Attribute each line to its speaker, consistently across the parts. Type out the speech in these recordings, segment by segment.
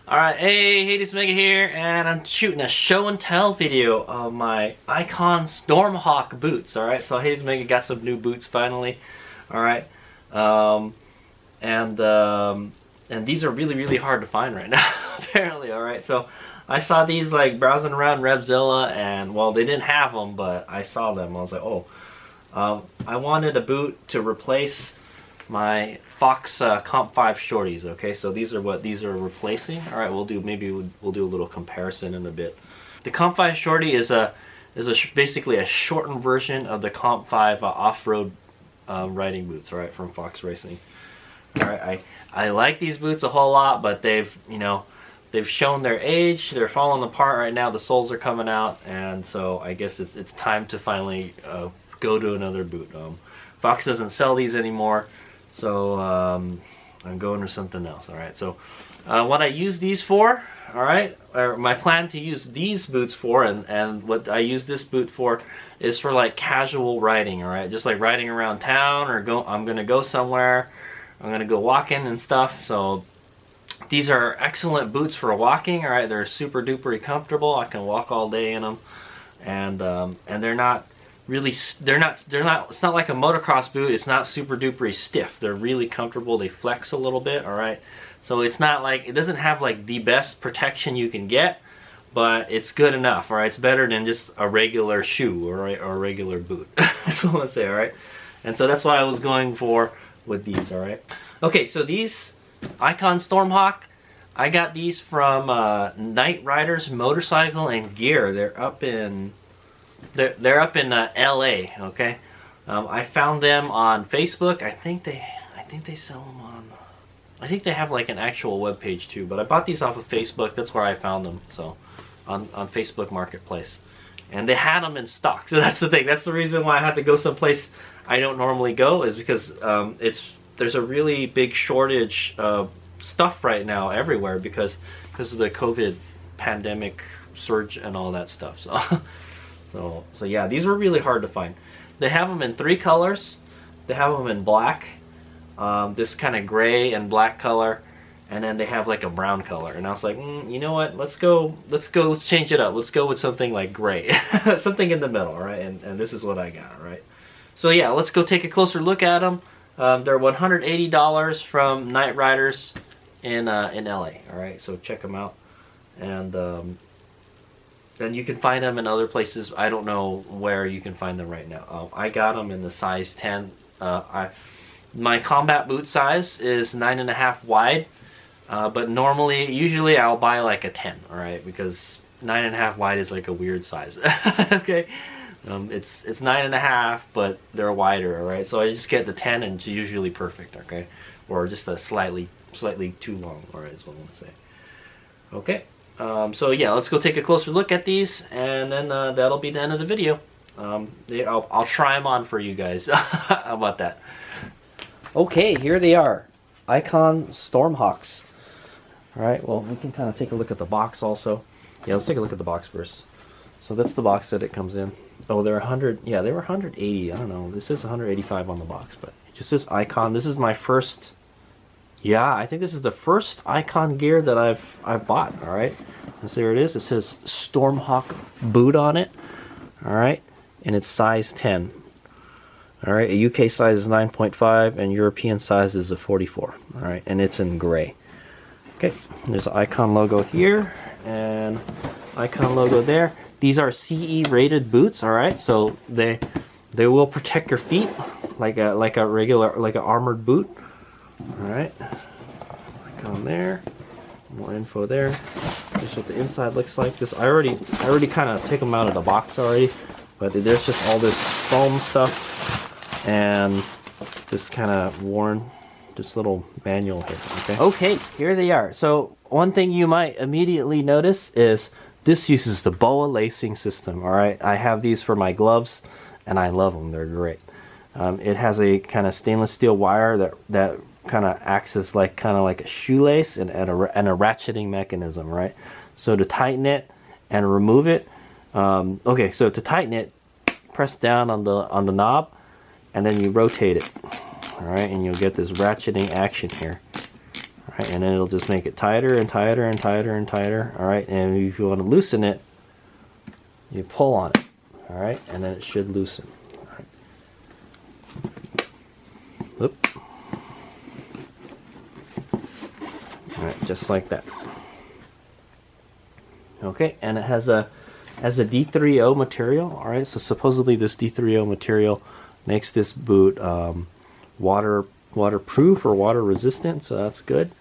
Speaker 1: Alright, hey, this Mega here, and I'm shooting a show and tell video of my Icon Stormhawk boots, alright? So Hades Mega got some new boots finally, alright? And these are really hard to find right now, apparently, alright? So I saw these like browsing around Revzilla, and well, they didn't have them, but I saw them. I was like, oh. I wanted a boot to replace my Fox Comp5 Shorties. Okay, so these are what these are replacing. All right, we'll do we'll do a little comparison in a bit. The Comp5 Shorty is basically a shortened version of the Comp5 off-road riding boots. All right, from Fox Racing. All right, I like these boots a whole lot, but they've shown their age. They're falling apart right now. The soles are coming out, and so I guess it's time to finally go to another boot. Fox doesn't sell these anymore. So I'm going to something else. All right. So what I use these for, all right, or my plan to use these boots for, and what I use this boot for, is for like casual riding. All right, just like riding around town, or I'm gonna go somewhere. I'm gonna go walking and stuff. So these are excellent boots for walking. All right, they're super duper comfortable. I can walk all day in them, and they're not. Really, it's not like a motocross boot. It's not super duper stiff. They're really comfortable. They flex a little bit, all right? So it's not like, it doesn't have like the best protection you can get, but it's good enough, all right? It's better than just a regular shoe, or a regular boot. That's what I want to say, all right? And so that's what I was going for with these, all right? Okay, so these Icon Stormhawk, I got these from Night Riders Motorcycle and Gear. They're up in LA, okay? I found them on Facebook. I think they sell them on, I think they have like an actual web page too, but I bought these off of Facebook. That's where I found them. So on Facebook Marketplace, and they had them in stock. So that's the thing. That's the reason why I had to go someplace I don't normally go, is because there's a really big shortage of stuff right now everywhere because of the COVID pandemic surge and all that stuff. So yeah, these were really hard to find. They have them in 3 colors. They have them in black, this kind of gray and black color, and then they have like a brown color. And I was like, you know what? Let's change it up. Let's go with something like gray, something in the middle, all right? And this is what I got, all right? So yeah, let's go take a closer look at them. They're $180 from Night Riders in LA, all right? So check them out, and then you can find them in other places. I don't know where you can find them right now. I got them in the size 10. My combat boot size is 9.5 wide, but usually I'll buy like a 10, all right? Because 9.5 wide is like a weird size. Okay, it's 9.5, but they're wider, all right? So I just get the 10, and it's usually perfect, okay? Or just a slightly too long, all right? Is what I want to say. Okay. So yeah, let's go take a closer look at these, and then that'll be the end of the video. I'll try them on for you guys. How about that? Okay, here they are, Icon Stormhawks. All right, well, we can kind of take a look at the box also. Yeah, let's take a look at the box first. So that's the box that it comes in. Oh, they're 100. Yeah, they were 180. I don't know. This is 185 on the box, but it just says Icon. This is my first. Yeah, I think this is the first Icon gear that I've bought. All right, and so there it is. It says Stormhawk boot on it. All right, and it's size 10. All right, a UK size is 9.5, and European size is a 44. All right, and it's in gray. Okay, there's an Icon logo here and Icon logo there. These are CE rated boots. All right, so they will protect your feet like a armored boot. Alright, Icon there, more info there. This is what the inside looks like. I already kind of take them out of the box already, but there's just all this foam stuff and this kind of worn, this little manual here. Okay, here they are. So one thing you might immediately notice is this uses the BOA lacing system. Alright, I have these for my gloves, and I love them. They're great. It has a kind of stainless steel wire that kind of acts as kind of like a shoelace and a ratcheting mechanism, right? So to tighten it and remove it, okay, so to tighten it, press down on the knob, and then you rotate it, all right, and you'll get this ratcheting action here. All Right, and then it'll just make it tighter and tighter and tighter and tighter. All right, and if you want to loosen it, you pull on it. All right, and then it should loosen. All right. Whoop. All right, just like that. Okay, and it has a D3O material. All right, so supposedly this D3O material makes this boot waterproof or water resistant, so that's good.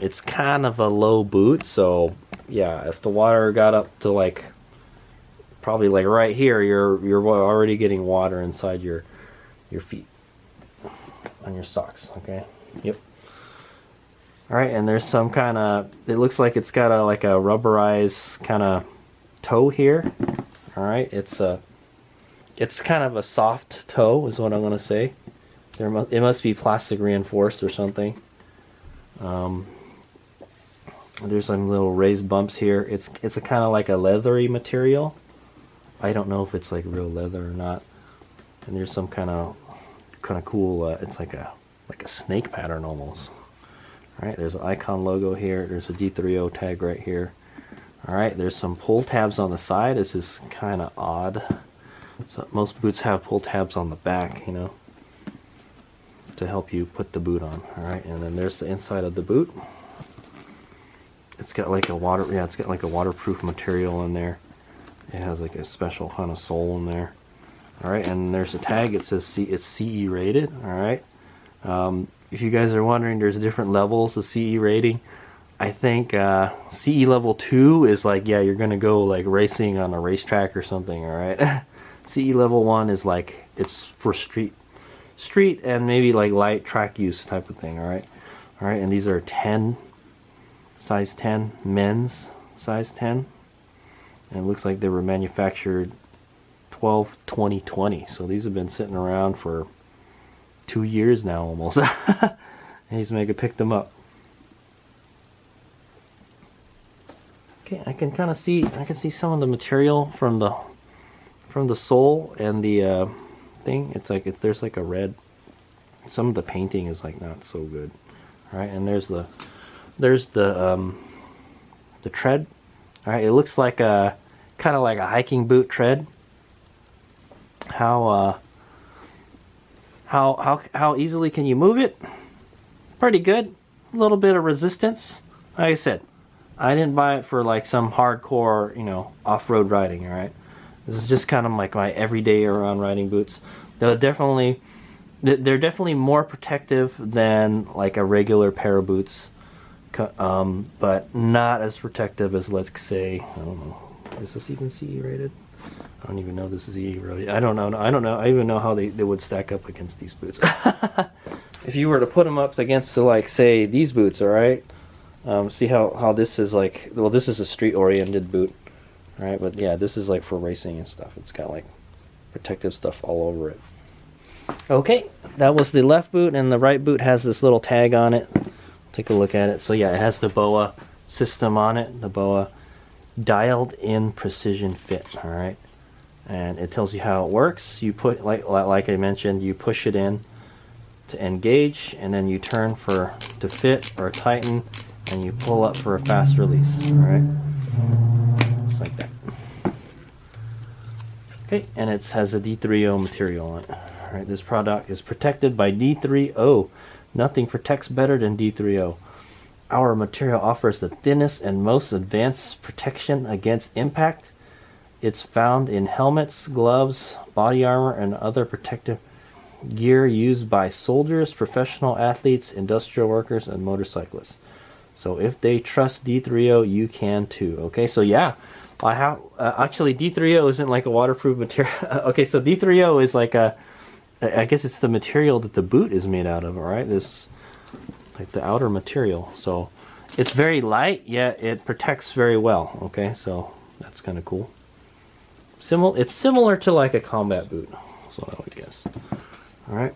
Speaker 1: It's kind of a low boot, so yeah, if the water got up to like probably like right here, you're already getting water inside your feet on your socks. Okay, yep. All right, and there's some kind of, it looks like it's got like a rubberized kind of toe here. All right, it's kind of a soft toe is what I'm gonna say. It must be plastic reinforced or something. There's some little raised bumps here. It's a kind of like a leathery material. I don't know if it's like real leather or not. And there's some kind of cool. It's like a snake pattern almost. All right, there's an Icon logo here. There's a D3O tag right here. All right, there's some pull tabs on the side. This is kind of odd. So most boots have pull tabs on the back, you know, to help you put the boot on. All right, and then there's the inside of the boot. It's got like a it's got like a waterproof material in there. It has like a special kind of sole in there. All right, and there's a tag. It says it's CE rated. All right. If you guys are wondering, there's different levels of CE rating. I think CE level 2 is like, yeah, you're gonna go like racing on a racetrack or something. All right. CE level 1 is like, it's for street and maybe like light track use type of thing. All right. All right, and these are 10, size 10, men's size 10, and it looks like they were manufactured 12/20/20. So these have been sitting around for 2 years now almost. And he's making pick them up. Okay, I can kind of see, I can see some of the material from the sole and the thing. It's like there's like a red. Some of the painting is like not so good. All right, and there's the tread. All right, it looks like a kind of like a hiking boot tread. How easily can you move it? Pretty good. A little bit of resistance. Like I said, I didn't buy it for like some hardcore, you know, off-road riding. All right, this is just kind of like my everyday around riding boots. They're definitely more protective than like a regular pair of boots, but not as protective as, let's say, I don't know, is this even CE rated? I don't even know this is CE rated. I don't know. I even know how they would stack up against these boots. If you were to put them up against, like, say, these boots, all right? See how this is like, well, this is a street-oriented boot, all right? But yeah, this is like for racing and stuff. It's got like protective stuff all over it. Okay, that was the left boot, and the right boot has this little tag on it. Take a look at it. So yeah, it has the BOA system on it, the BOA dialed in precision fit. All right, and it tells you how it works. You put, like I mentioned, you push it in to engage, and then you turn to fit or tighten, and you pull up for a fast release. All right, just like that. Okay, and it has a D3O material on it. All right, this product is protected by D3O. Nothing protects better than D3O. Our material offers the thinnest and most advanced protection against impact. It's found in helmets, gloves, body armor, and other protective gear used by soldiers, professional athletes, industrial workers, and motorcyclists. So if they trust D3O, you can too. Okay, so yeah, I have actually D3O isn't like a waterproof material. Okay, so D3O is like I guess it's the material that the boot is made out of, all right? This, like the outer material. So it's very light, yet it protects very well, okay? So that's kind of cool. It's similar to like a combat boot, that's what I would guess. All right.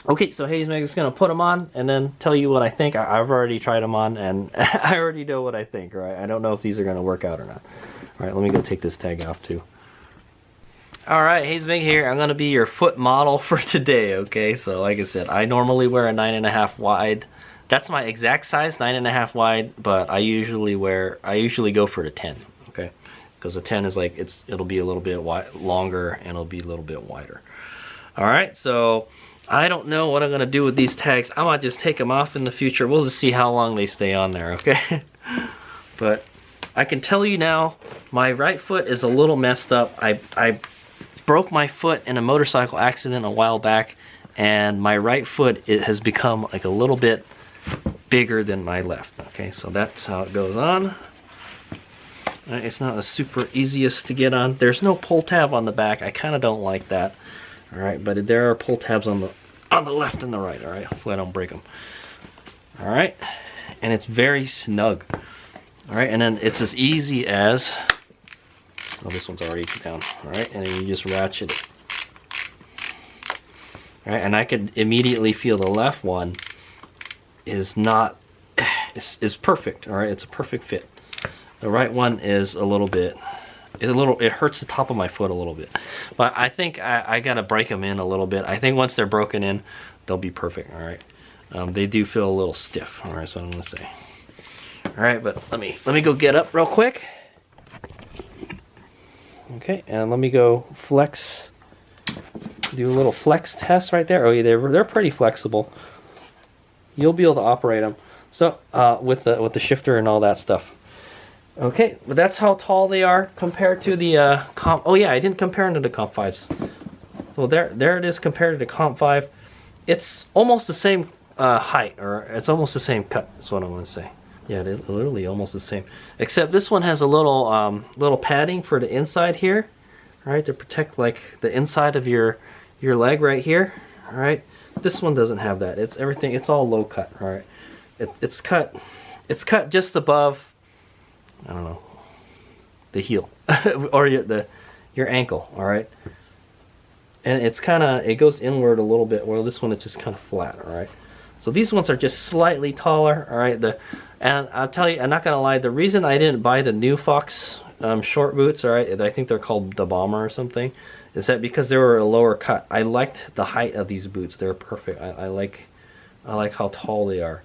Speaker 1: Okay, so Hayes Meg's gonna put them on and then tell you what I think. I've already tried them on, and I already know what I think, all right? I don't know if these are gonna work out or not. All right, let me go take this tag off too. Alright, Hayes Meg here. I'm going to be your foot model for today, okay? So like I said, I normally wear a 9.5 wide That's my exact size, 9.5 wide, but I usually go for the 10, okay? Because the 10 is like, it'll be a little bit longer and it'll be a little bit wider. All right, so I don't know what I'm gonna do with these tags. I might just take them off in the future. We'll just see how long they stay on there, okay? But I can tell you now, my right foot is a little messed up. I broke my foot in a motorcycle accident a while back, and my right foot, it has become like a little bit bigger than my left. Okay, so that's how it goes on. It's not the super easiest to get on. There's no pull tab on the back. I kind of don't like that. All right, but there are pull tabs on the left and the right. All right, hopefully I don't break them. All right, and it's very snug. All right, and then it's as easy as, oh, this one's already down. All right, and then you just ratchet it. All right, and I could immediately feel the left one is perfect. All right, it's a perfect fit. The right one is it hurts the top of my foot a little bit, but I think I gotta break them in a little bit. I think once they're broken in, they'll be perfect. All right, they do feel a little stiff. All right, so I'm gonna say. All right, but let me go get up real quick. Okay, and let me go flex. Do a little flex test right there. Oh, yeah, they're pretty flexible. You'll be able to operate them. So with the shifter and all that stuff. Okay, but that's how tall they are compared to the Comp. Oh yeah, I didn't compare them to the Comp5s. So there it is compared to the Comp5. It's almost the same height, or it's almost the same cut. That's what I want to say. Yeah, it's literally almost the same. Except this one has a little padding for the inside here, right, to protect like the inside of your leg right here. All right. This one doesn't have that. It's everything. It's all low cut. All right. It's cut just above, I don't know, the heel or your ankle. All right. And it goes inward a little bit. Well, this one is just kind of flat. All right. So these ones are just slightly taller. All right. And I'll tell you, I'm not gonna lie. The reason I didn't buy the new Fox short boots, all right, I think they're called the Bomber or something, is that because they were a lower cut. I liked the height of these boots. They're perfect. I like how tall they are.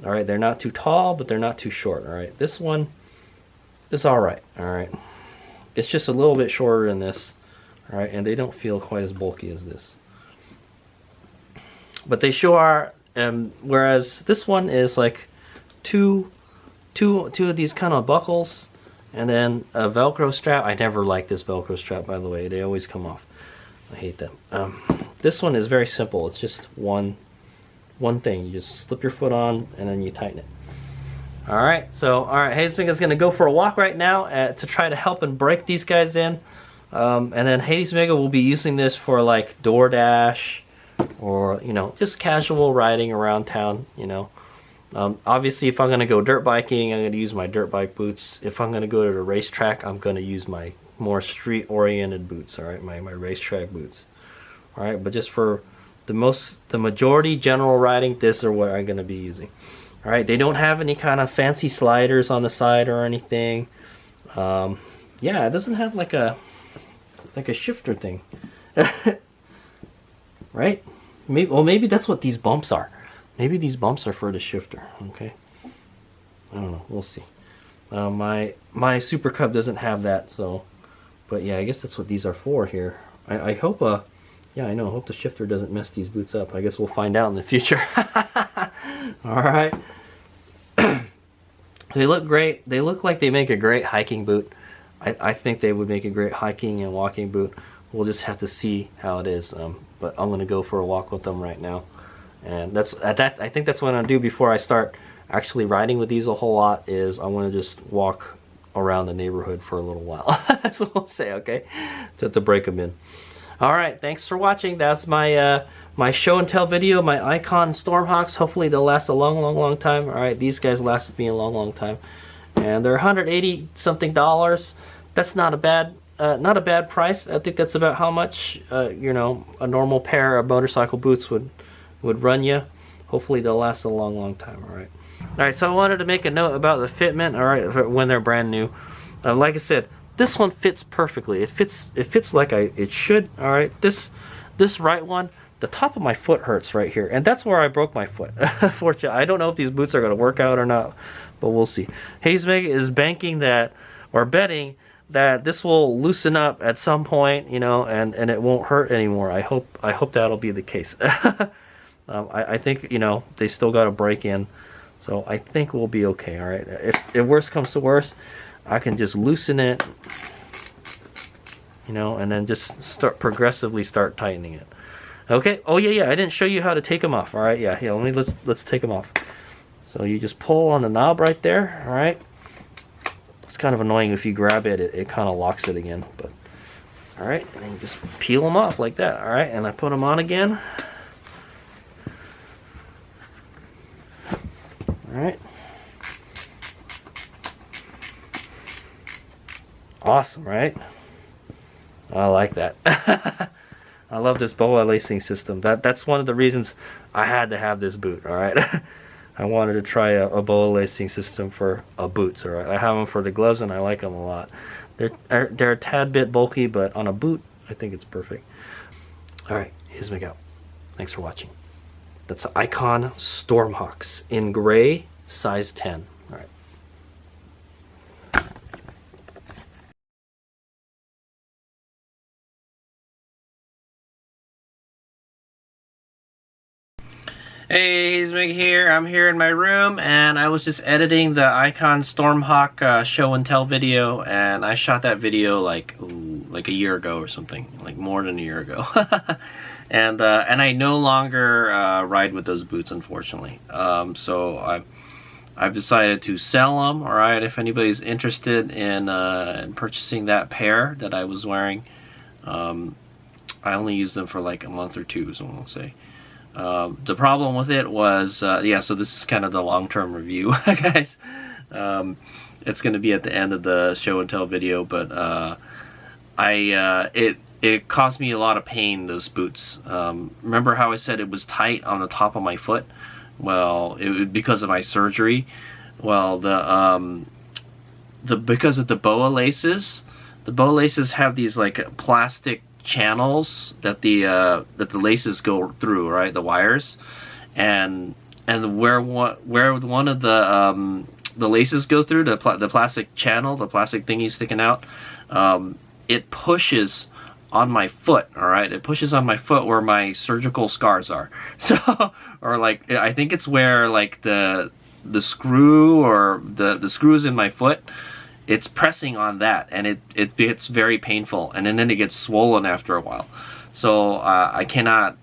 Speaker 1: All right, they're not too tall, but they're not too short. All right, this one is all right. All right, it's just a little bit shorter than this. All right, and they don't feel quite as bulky as this. But they sure are. Whereas this one is like two of these kind of buckles, and then a Velcro strap. I never like this Velcro strap, by the way. They always come off. I hate them. This one is very simple. It's just one thing. You just slip your foot on and then you tighten it. All right. So, all right, Hades is going to go for a walk right now to try to help and break these guys in. And then Hades Mega will be using this for like DoorDash, or just casual riding around town. Obviously, if I'm going to go dirt biking, I'm going to use my dirt bike boots. If I'm going to go to the racetrack, I'm going to use my more street-oriented boots. All right, my racetrack boots. All right, but just for the majority general riding, this is what I'm going to be using. All right, they don't have any kind of fancy sliders on the side or anything. Yeah, it doesn't have like a shifter thing. Right? Maybe that's what these bumps are. Maybe these bumps are for the shifter. Okay. I don't know. We'll see. My Super Cub doesn't have that, so. But yeah, I guess that's what these are for here. I hope. Yeah, I know. I hope the shifter doesn't mess these boots up. I guess we'll find out in the future. All right. They look great. They look like they make a great hiking boot. I think they would make a great hiking and walking boot. We'll just have to see how it is. But I'm gonna go for a walk with them right now, and I think that's what I'm gonna do before I start actually riding with these a whole lot. Is I'm gonna just walk around the neighborhood for a little while. That's what we'll say, okay? To break them in. All right, thanks for watching. That's my my show and tell video. My Icon Stormhawks. Hopefully they'll last a long time. All right, these guys lasted me a long time, and they're $180 something. That's not a bad price. I think that's about how much a normal pair of motorcycle boots would run you. Hopefully they'll last a long time. All right, so I wanted to make a note about the fitment. All right, when they're brand new, like I said, this one fits perfectly. It fits like it should. All right, this right one the top of my foot hurts right here, and that's where I broke my foot. Fortunately, I don't know if these boots are going to work out or not, but we'll see. Hazemeg is banking that, or betting that this will loosen up at some point, you know, and it won't hurt anymore. I hope that'll be the case. I think, you know, they still got a break in, so I think we'll be okay. All right, if worst comes to worst, I can just loosen it, you know, and then just progressively start tightening it. Okay. Oh yeah, I didn't show you how to take them off. All right, yeah. Let's take them off. So you just pull on the knob right there. All right. It's kind of annoying if you grab it, it kind of locks it again. But all right, and then you just peel them off like that. All right, and I put them on again. All right. Awesome, right? I like that. I love this boa lacing system. That's one of the reasons I had to have this boot. All right. I wanted to try a boa lacing system for boots. All right. I have them for the gloves and I like them a lot. They're a tad bit bulky, but on a boot, I think it's perfect. All right, here's my go. Thanks for watching. That's Icon Stormhawks in gray, size 10. All right. Hey, Hazemeg here. I'm here in my room, and I was just editing the Icon Stormhawk show and tell video, and I shot that video like a year ago or something, like more than a year ago. and I no longer ride with those boots, unfortunately. So I've decided to sell them. All right, if anybody's interested in purchasing that pair that I was wearing, I only used them for like a month or two, so I'll say. The problem with it was, yeah, so this is kind of the long-term review, guys. It's going to be at the end of the show and tell video, but it caused me a lot of pain, those boots. Remember how I said it was tight on the top of my foot? Well, it was because of my surgery. Well, because of the boa laces have these like plastic channels that the laces go through, right? The wires, and where one of the laces go through, the plastic channel, the plastic thingy sticking out, it pushes on my foot. All right, it pushes on my foot where my surgical scars are. So, or like, I think it's where like the screw or the screws in my foot. It's pressing on that, and it gets very painful, and then it gets swollen after a while. So I cannot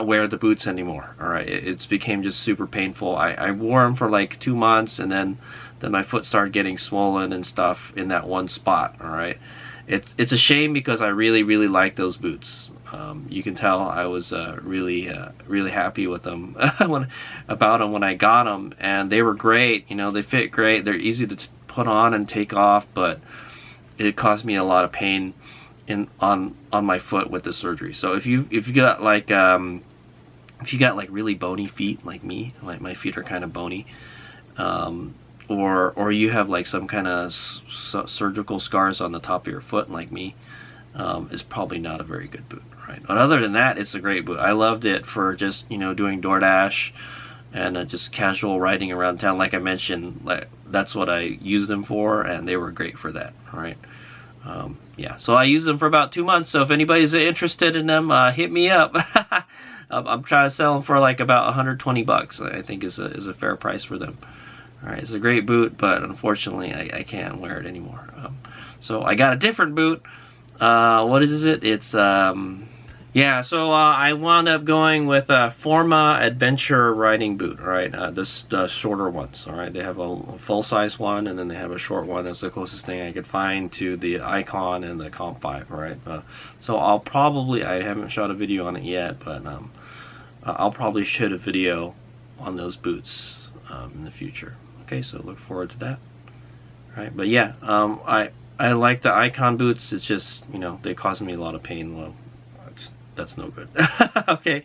Speaker 1: wear the boots anymore. All right, it's became just super painful. I wore them for like 2 months, and then my foot started getting swollen and stuff in that one spot. All right, it's a shame because I really like those boots. You can tell I was really happy with them about them when I got them, and they were great. You know, they fit great. They're easy to put on and take off, but it caused me a lot of pain on my foot with the surgery. So if you got like really bony feet like me, like my feet are kind of bony, or you have like some kind of surgical scars on the top of your foot like me, is probably not a very good boot, right? But other than that, it's a great boot. I loved it for just, you know, doing DoorDash and just casual riding around town. Like I mentioned, like that's what I used them for, and they were great for that. All right, yeah. So I used them for about 2 months. So if anybody's interested in them, hit me up. I'm trying to sell them for like about 120 bucks. I think is a fair price for them. All right, it's a great boot, but unfortunately I can't wear it anymore. So I got a different boot. What is it? It's yeah, so I wound up going with a Forma Adventure riding boot, all right? The shorter ones, all right? They have a full-size one, and then they have a short one. That's the closest thing I could find to the Icon and the Comp5, all right? So I'll probably, I haven't shot a video on it yet, but I'll probably shoot a video on those boots in the future. Okay, so look forward to that. All right, but yeah, I like the Icon boots. It's just, you know, they cause me a lot of pain. Well, that's no good. Okay.